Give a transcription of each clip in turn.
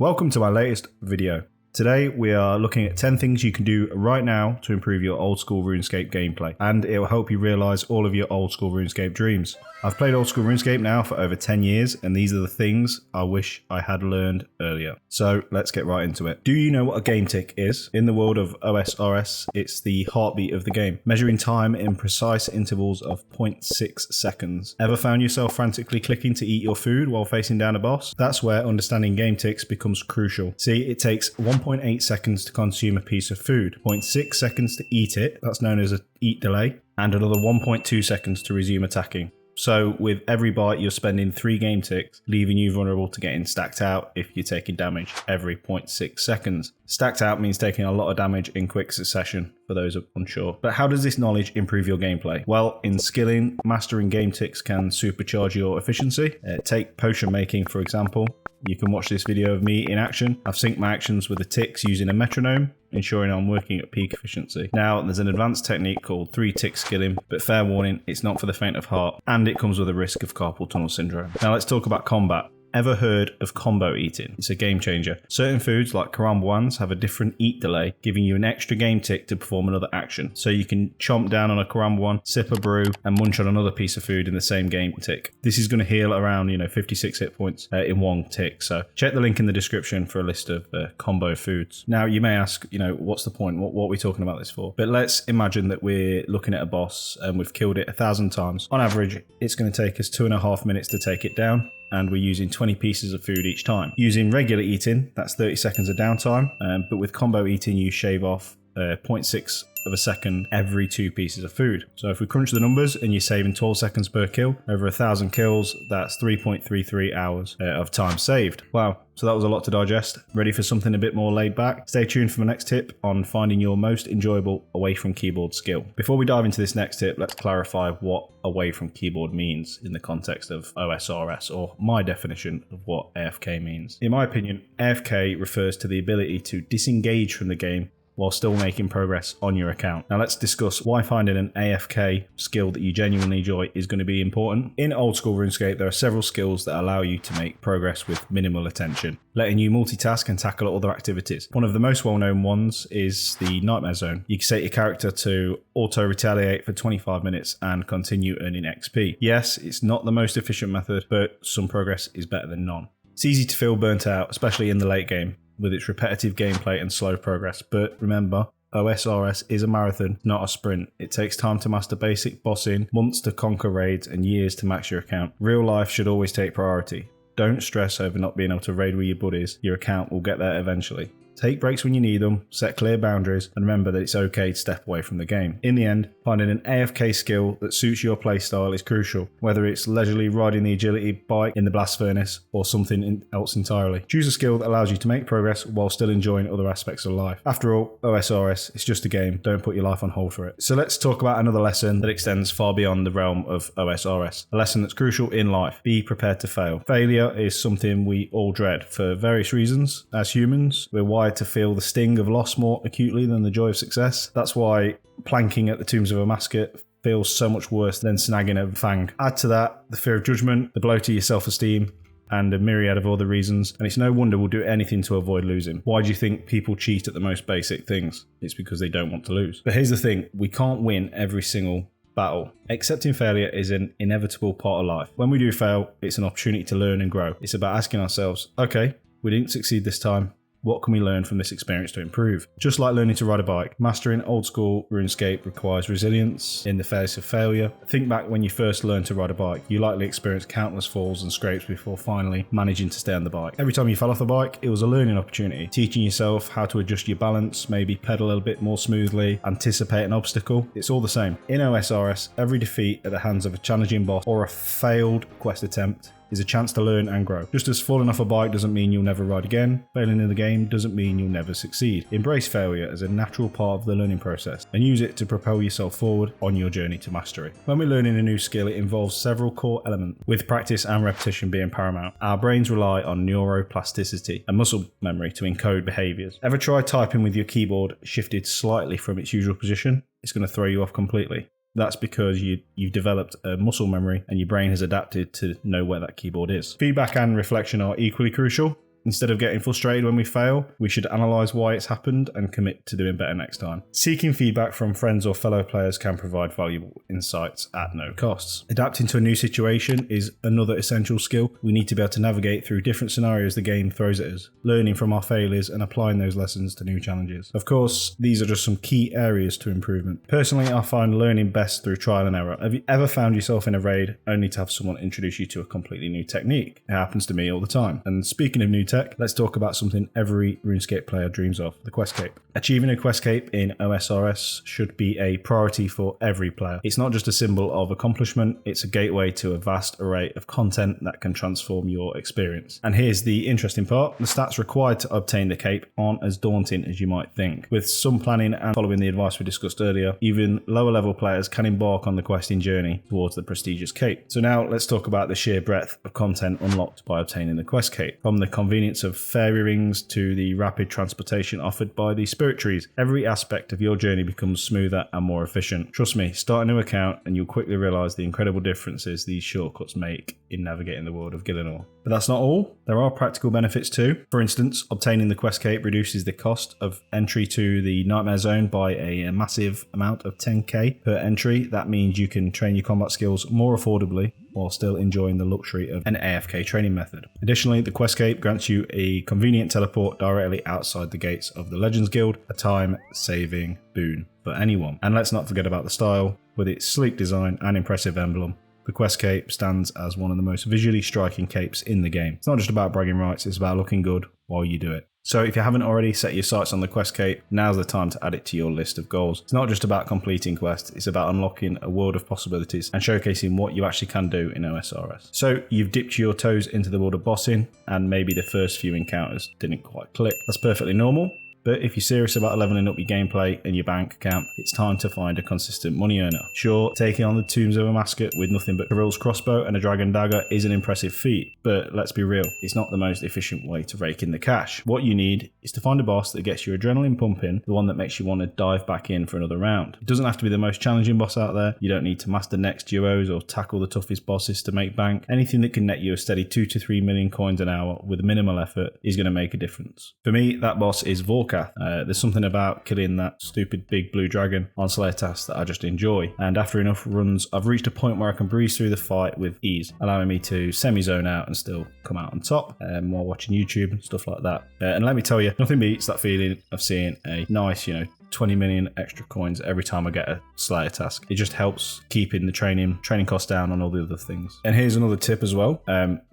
Welcome to my latest video. Today we are looking at 10 things you can do right now to improve your old school RuneScape gameplay, and it will help you realise all of your old school RuneScape dreams. I've played old school RuneScape now for over 10 years, and these are the things I wish I had learned earlier. So let's get right into it. Do you know what a game tick is? In the world of OSRS, it's the heartbeat of the game, measuring time in precise intervals of 0.6 seconds. Ever found yourself frantically clicking to eat your food while facing down a boss? That's where understanding game ticks becomes crucial. See, it takes 1.8 seconds to consume a piece of food, 0.6 seconds to eat it, that's known as an eat delay, and another 1.2 seconds to resume attacking. So with every bite, you're spending 3 game ticks, leaving you vulnerable to getting stacked out if you're taking damage every 0.6 seconds. Stacked out means taking a lot of damage in quick succession, for those unsure. But how does this knowledge improve your gameplay? Well, in skilling, mastering game ticks can supercharge your efficiency. Take potion making, for example. You can watch this video of me in action. I've synced my actions with the ticks using a metronome, ensuring I'm working at peak efficiency. Now, there's an advanced technique called 3-tick skilling, but fair warning, it's not for the faint of heart, and it comes with a risk of carpal tunnel syndrome. Now let's talk about combat. Ever heard of combo eating? It's a game changer. Certain foods like karambwans have a different eat delay, giving you an extra game tick to perform another action. So you can chomp down on a karambwan, sip a brew, and munch on another piece of food in the same game tick. This is going to heal around 56 hit points in one tick. So check the link in the description for a list of combo foods. Now you may ask, what's the point? What are we talking about this for? But let's imagine that we're looking at a boss and we've killed it 1,000 times. On average, it's going to take us 2.5 minutes to take it down, and we're using 20 pieces of food each time. Using regular eating, that's 30 seconds of downtime, but with combo eating, you shave off 0.6 of a second every 2 pieces of food. So if we crunch the numbers and you're saving 12 seconds per kill, over 1,000 kills, that's 3.33 hours of time saved. Wow. So that was a lot to digest. Ready for something a bit more laid back? Stay tuned for my next tip on finding your most enjoyable away from keyboard skill. Before we dive into this next tip, let's clarify what away from keyboard means in the context of OSRS, or my definition of what AFK means. In my opinion, AFK refers to the ability to disengage from the game while still making progress on your account. Now let's discuss why finding an AFK skill that you genuinely enjoy is going to be important. In old school RuneScape, there are several skills that allow you to make progress with minimal attention, letting you multitask and tackle other activities. One of the most well-known ones is the Nightmare Zone. You can set your character to auto-retaliate for 25 minutes and continue earning XP. Yes, it's not the most efficient method, but some progress is better than none. It's easy to feel burnt out, especially in the late game, with its repetitive gameplay and slow progress. But remember, OSRS is a marathon, not a sprint. It takes time to master basic bossing, months to conquer raids, and years to max your account. Real life should always take priority. Don't stress over not being able to raid with your buddies. Your account will get there eventually. Take breaks when you need them, set clear boundaries, and remember that it's okay to step away from the game. In the end, finding an AFK skill that suits your playstyle is crucial, whether it's leisurely riding the agility bike in the blast furnace or something else entirely. Choose a skill that allows you to make progress while still enjoying other aspects of life. After all, OSRS, it's just a game. Don't put your life on hold for it. So let's talk about another lesson that extends far beyond the realm of OSRS. A lesson that's crucial in life. Be prepared to fail. Failure is something we all dread for various reasons. As humans, we're wired to feel the sting of loss more acutely than the joy of success. That's why planking at the tombs of a mascot feels so much worse than snagging a fang. Add to that the fear of judgment, the blow to your self-esteem, and a myriad of other reasons, and it's no wonder we'll do anything to avoid losing. Why do you think people cheat at the most basic things? It's because they don't want to lose. But here's the thing, we can't win every single battle. Accepting failure is an inevitable part of life. When we do fail, it's an opportunity to learn and grow. It's about asking ourselves, okay, we didn't succeed this time. What can we learn from this experience to improve? Just like learning to ride a bike, mastering old school RuneScape requires resilience in the face of failure. Think back when you first learned to ride a bike. You likely experienced countless falls and scrapes before finally managing to stay on the bike. Every time you fell off the bike, it was a learning opportunity, teaching yourself how to adjust your balance, maybe pedal a bit more smoothly, anticipate an obstacle. It's all the same. In OSRS, every defeat at the hands of a challenging boss or a failed quest attempt is a chance to learn and grow. Just as falling off a bike doesn't mean you'll never ride again, failing in the game doesn't mean you'll never succeed. Embrace failure as a natural part of the learning process and use it to propel yourself forward on your journey to mastery. When we're learning a new skill, it involves several core elements, with practice and repetition being paramount. Our brains rely on neuroplasticity and muscle memory to encode behaviors. Ever try typing with your keyboard shifted slightly from its usual position? It's going to throw you off completely. That's because you've developed a muscle memory and your brain has adapted to know where that keyboard is. Feedback and reflection are equally crucial. Instead of getting frustrated when we fail, we should analyse why it's happened and commit to doing better next time. Seeking feedback from friends or fellow players can provide valuable insights at no costs. Adapting to a new situation is another essential skill. We need to be able to navigate through different scenarios the game throws at us, learning from our failures and applying those lessons to new challenges. Of course, these are just some key areas to improvement. Personally, I find learning best through trial and error. Have you ever found yourself in a raid only to have someone introduce you to a completely new technique? It happens to me all the time. And speaking of new tech, let's talk about something every RuneScape player dreams of, the quest cape. Achieving a quest cape in OSRS should be a priority for every player. It's not just a symbol of accomplishment, it's a gateway to a vast array of content that can transform your experience. And here's the interesting part, the stats required to obtain the cape aren't as daunting as you might think. With some planning and following the advice we discussed earlier, even lower level players can embark on the questing journey towards the prestigious cape. So now let's talk about the sheer breadth of content unlocked by obtaining the quest cape. From the convenience of fairy rings to the rapid transportation offered by the spirit trees, every aspect of your journey becomes smoother and more efficient. Trust me, start a new account and you'll quickly realise the incredible differences these shortcuts make in navigating the world of Gillinor. But that's not all. There are practical benefits too. For instance, obtaining the quest cape reduces the cost of entry to the Nightmare Zone by a massive amount of 10k per entry. That means you can train your combat skills more affordably while still enjoying the luxury of an AFK training method. Additionally, the quest cape grants you a convenient teleport directly outside the gates of the Legends Guild, a time-saving boon for anyone. And let's not forget about the style. With its sleek design and impressive emblem, the quest cape stands as one of the most visually striking capes in the game. It's not just about bragging rights, it's about looking good while you do it. So if you haven't already set your sights on the quest cape, now's the time to add it to your list of goals. It's not just about completing quests, it's about unlocking a world of possibilities and showcasing what you actually can do in OSRS. So you've dipped your toes into the world of bossing and maybe the first few encounters didn't quite click. That's perfectly normal. But if you're serious about leveling up your gameplay and your bank account, it's time to find a consistent money earner. Sure, taking on the Tombs of a Mascot with nothing but Kirill's crossbow and a dragon dagger is an impressive feat, but let's be real, it's not the most efficient way to rake in the cash. What you need is to find a boss that gets your adrenaline pumping, the one that makes you want to dive back in for another round. It doesn't have to be the most challenging boss out there, you don't need to master next duos or tackle the toughest bosses to make bank. Anything that can net you a steady 2 to 3 million coins an hour with minimal effort is going to make a difference. For me, that boss is Vorkath. There's something about killing that stupid big blue dragon on Slayer task that I just enjoy, and after enough runs I've reached a point where I can breeze through the fight with ease, allowing me to semi-zone out and still come out on top while watching YouTube and stuff like that. And let me tell you, nothing beats that feeling of seeing a nice, 20 million extra coins every time I get a Slayer task. It just helps keeping the training costs down on all the other things. And here's another tip as well.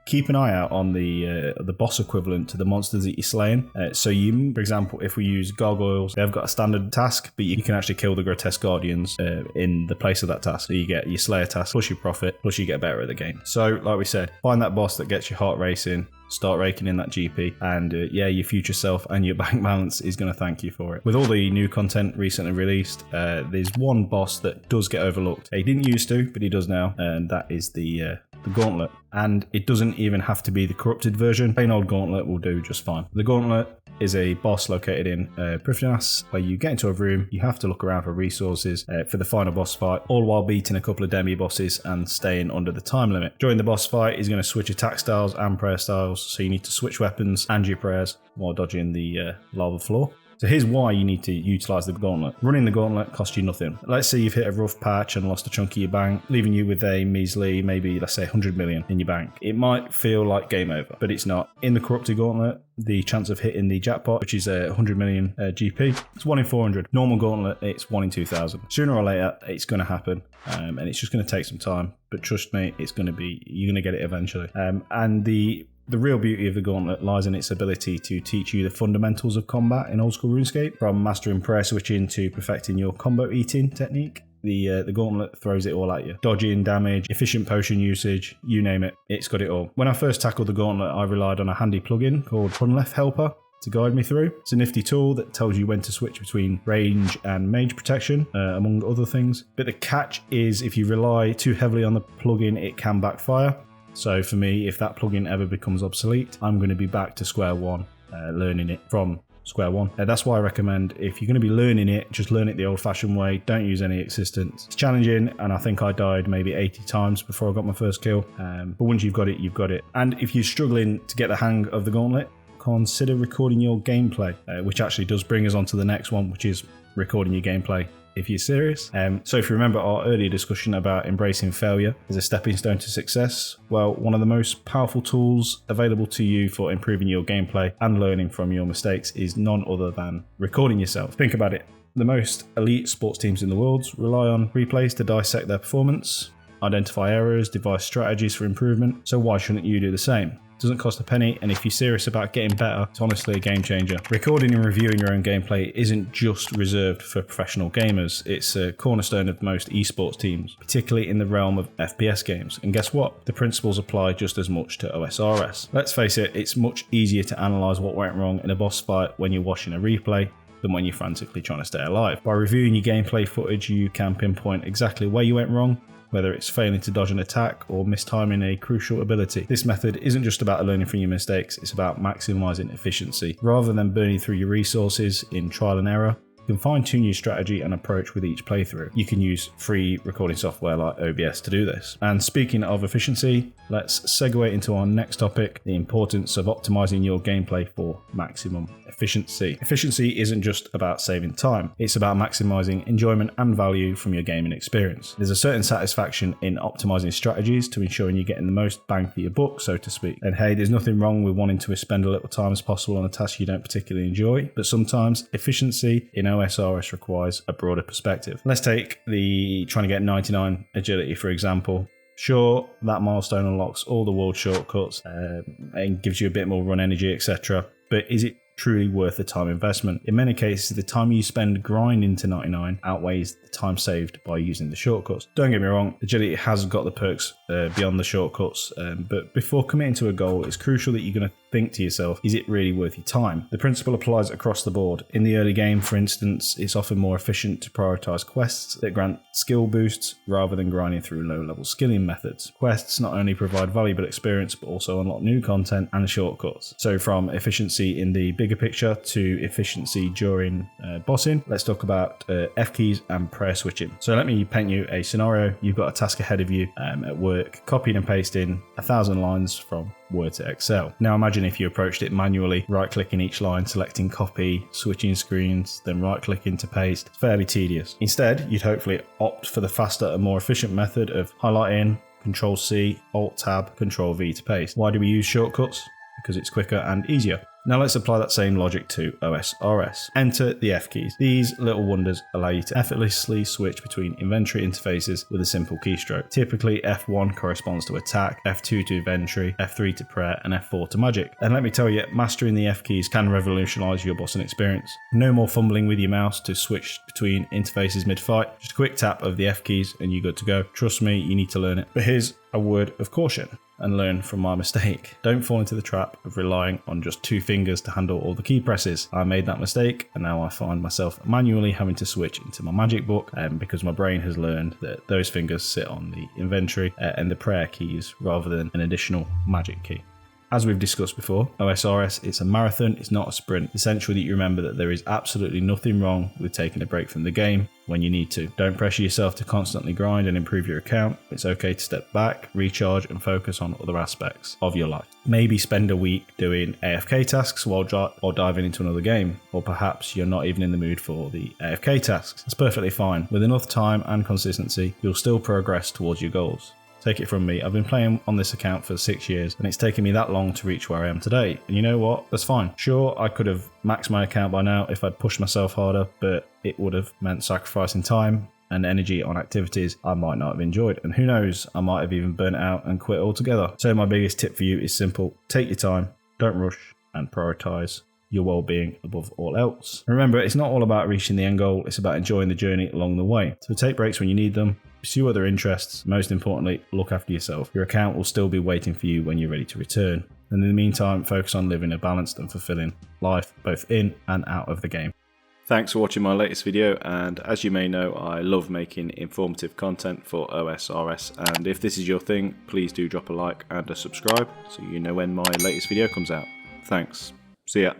Keep an eye out on the boss equivalent to the monsters that you're slaying. So you, for example, if we use gargoyles, they've got a standard task, but you can actually kill the grotesque guardians in the place of that task. So you get your Slayer task plus your profit, plus you get better at the game. So like we said, find that boss that gets your heart racing, start raking in that GP, and your future self and your bank balance is going to thank you for it. With all the new content recently released, there's one boss that does get overlooked. He didn't used to, but he does now, and that is the Gauntlet. And it doesn't even have to be the corrupted version. Plain old Gauntlet will do just fine. The Gauntlet is a boss located in Prifddinas, where you get into a room, you have to look around for resources for the final boss fight, all while beating a couple of demi-bosses and staying under the time limit. During the boss fight, he's going to switch attack styles and prayer styles, so you need to switch weapons and your prayers while dodging the lava floor. So here's why you need to utilise the Gauntlet. Running the Gauntlet costs you nothing. Let's say you've hit a rough patch and lost a chunk of your bank, leaving you with a measly, maybe let's say 100 million in your bank. It might feel like game over, but it's not. In the Corrupted Gauntlet, the chance of hitting the jackpot, which is 100 million GP, it's 1 in 400. Normal Gauntlet, it's 1 in 2,000. Sooner or later, it's going to happen, and it's just going to take some time. But trust me, you're going to get it eventually. And the real beauty of the Gauntlet lies in its ability to teach you the fundamentals of combat in old school RuneScape, from mastering prayer switching to perfecting your combo eating technique. The Gauntlet throws it all at you. Dodging, damage, efficient potion usage, you name it, it's got it all. When I first tackled the Gauntlet, I relied on a handy plugin called Hunlef Helper to guide me through. It's a nifty tool that tells you when to switch between range and mage protection, among other things. But the catch is, if you rely too heavily on the plugin, it can backfire. So for me, if that plugin ever becomes obsolete, I'm going to be back to square one, learning it from square one. That's why I recommend, if you're going to be learning it, just learn it the old-fashioned way. Don't use any assistance. It's challenging, and I think I died maybe 80 times before I got my first kill. But once you've got it, you've got it. And if you're struggling to get the hang of the Gauntlet, consider recording your gameplay, which actually does bring us on to the next one, which is recording your gameplay if you're serious. So if you remember our earlier discussion about embracing failure as a stepping stone to success, well, one of the most powerful tools available to you for improving your gameplay and learning from your mistakes is none other than recording yourself. Think about it. The most elite sports teams in the world rely on replays to dissect their performance, identify errors, devise strategies for improvement, so why shouldn't you do the same? It doesn't cost a penny, and if you're serious about getting better, it's honestly a game changer. Recording and reviewing your own gameplay isn't just reserved for professional gamers, it's a cornerstone of most esports teams, particularly in the realm of FPS games. And guess what? The principles apply just as much to OSRS. Let's face it, it's much easier to analyse what went wrong in a boss fight when you're watching a replay than when you're frantically trying to stay alive. By reviewing your gameplay footage, you can pinpoint exactly where you went wrong, whether it's failing to dodge an attack or mistiming a crucial ability. This method isn't just about learning from your mistakes, it's about maximising efficiency. Rather than burning through your resources in trial and error, you can fine-tune your strategy and approach with each playthrough. You can use free recording software like OBS to do this. And speaking of efficiency, let's segue into our next topic, the importance of optimizing your gameplay for maximum efficiency. Efficiency isn't just about saving time, it's about maximizing enjoyment and value from your gaming experience. There's a certain satisfaction in optimizing strategies to ensuring you're getting the most bang for your buck, so to speak. And hey, there's nothing wrong with wanting to spend a little time as possible on a task you don't particularly enjoy, but sometimes efficiency in OSRS requires a broader perspective. Let's take the trying to get 99 agility for example. Sure, that milestone unlocks all the world shortcuts and gives you a bit more run energy, etc. But is it truly worth the time investment? In many cases, the time you spend grinding to 99 outweighs the time saved by using the shortcuts. Don't get me wrong, agility has got the perks beyond the shortcuts, but before committing to a goal, it's crucial that you're going to think to yourself, is it really worth your time? The principle applies across the board. In the early game, for instance, it's often more efficient to prioritize quests that grant skill boosts rather than grinding through low-level skilling methods. Quests not only provide valuable experience, but also unlock new content and shortcuts. So from efficiency in the bigger picture to efficiency during bossing, let's talk about F keys and prayer switching. So let me paint you a scenario. You've got a task ahead of you at work, copying and pasting 1,000 lines from Word to Excel. Now imagine if you approached it manually, right-clicking each line, selecting copy, switching screens, then right-clicking to paste. It's fairly tedious. Instead, you'd hopefully opt for the faster and more efficient method of highlighting, Control-C, Alt-Tab, Control-V to paste. Why do we use shortcuts? Because it's quicker and easier. Now let's apply that same logic to OSRS. Enter the F keys. These little wonders allow you to effortlessly switch between inventory interfaces with a simple keystroke. Typically F1 corresponds to attack, F2 to inventory, F3 to prayer, and F4 to magic. And let me tell you, mastering the F keys can revolutionize your bossing experience. No more fumbling with your mouse to switch between interfaces mid-fight. Just a quick tap of the F keys and you're good to go. Trust me, you need to learn it. But here's a word of caution and learn from my mistake. Don't fall into the trap of relying on just 2 fingers to handle all the key presses. I made that mistake and now I find myself manually having to switch into my magic book because my brain has learned that those fingers sit on the inventory and the prayer keys rather than an additional magic key. As we've discussed before, OSRS, it's a marathon, it's not a sprint. It's essential that you remember that there is absolutely nothing wrong with taking a break from the game when you need to. Don't pressure yourself to constantly grind and improve your account. It's okay to step back, recharge, and focus on other aspects of your life. Maybe spend a week doing AFK tasks while diving into another game, or perhaps you're not even in the mood for the AFK tasks. That's perfectly fine. With enough time and consistency, you'll still progress towards your goals. Take it from me, I've been playing on this account for 6 years and it's taken me that long to reach where I am today. And you know what? That's fine. Sure, I could have maxed my account by now if I'd pushed myself harder, but it would have meant sacrificing time and energy on activities I might not have enjoyed. And who knows, I might have even burnt out and quit altogether. So my biggest tip for you is simple. Take your time, don't rush, and prioritize your well-being above all else. Remember, it's not all about reaching the end goal, it's about enjoying the journey along the way. So take breaks when you need them, pursue other interests, most importantly, look after yourself. Your account will still be waiting for you when you're ready to return. And in the meantime, focus on living a balanced and fulfilling life, both in and out of the game. Thanks for watching my latest video, and as you may know, I love making informative content for OSRS, and if this is your thing, please do drop a like and a subscribe so you know when my latest video comes out. Thanks. See ya.